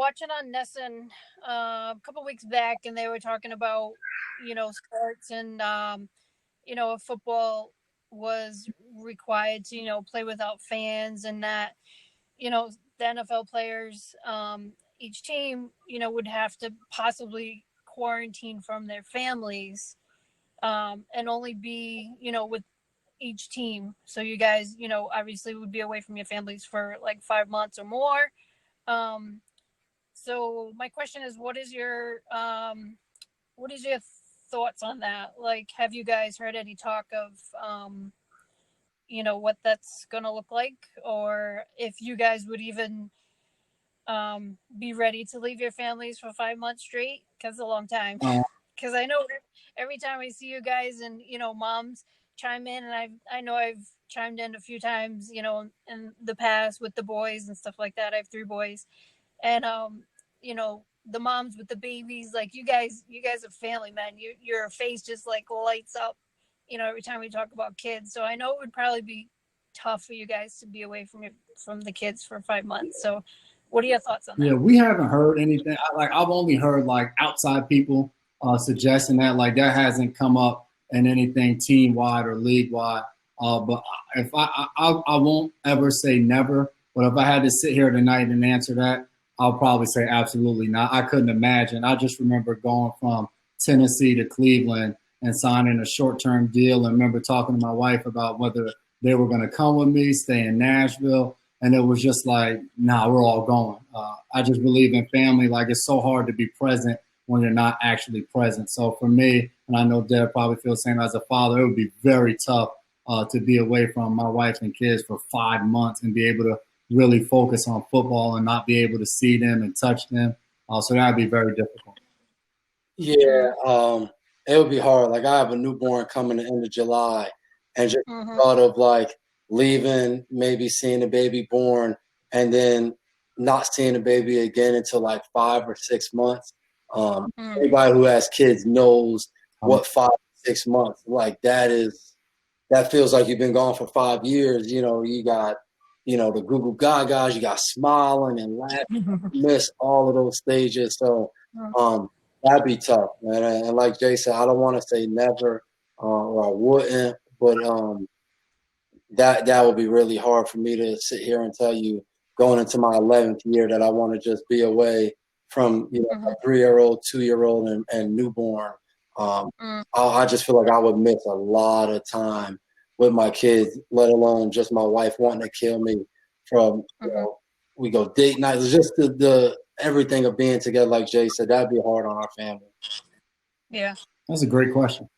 watching on Nessun a couple weeks back, and they were talking about, sports and, if football was required to, play without fans, and that, the NFL players, each team, would have to possibly quarantine from their families, and only be, with each team. So you guys, obviously would be away from your families for like 5 months or more. So my question is, what is your thoughts on that? Like, have you guys heard any talk of, what that's going to look like, or if you guys would even be ready to leave your families for 5 months straight? Because it's a long time. Because I know every time I see you guys and, moms chime in, and I know I've chimed in a few times, in the past with the boys and stuff like that. I have 3 boys, and, the moms with the babies, like you guys are family, man. Your face just like lights up, every time we talk about kids. So I know it would probably be tough for you guys to be away from the kids for 5 months. So what are your thoughts on that? Yeah, we haven't heard anything. I've only heard like outside people suggesting that. Like that hasn't come up in anything team wide or league wide. But if I won't ever say never. But if I had to sit here tonight and answer that, I'll probably say absolutely not. I couldn't imagine. I just remember going from Tennessee to Cleveland and signing a short-term deal, and remember talking to my wife about whether they were going to come with me, stay in Nashville, and it was just like, nah, we're all going. I just believe in family. Like, it's so hard to be present when you're not actually present. So for me, and I know Deb probably feels the same as a father, it would be very tough to be away from my wife and kids for 5 months and be able to really focus on football and not be able to see them and touch them. So that would be very difficult. Yeah, it would be hard. Like, I have a newborn coming the end of July, and just thought of like leaving, maybe seeing the baby born, and then not seeing the baby again until like 5 or 6 months. Anybody who has kids knows what 5 or 6 months, like that feels like you've been gone for 5 years. You got, the Google Gagas, you got smiling and laughing, miss all of those stages. So that'd be tough, man. And like Jay said, I don't want to say never, or I wouldn't, but that would be really hard for me to sit here and tell you going into my 11th year that I want to just be away from a 3-year-old, 2-year-old, and newborn. I just feel like I would miss a lot of time with my kids, let alone just my wife wanting to kill me from, we go date nights. It's just the everything of being together, like Jay said, that'd be hard on our family. Yeah. That's a great question.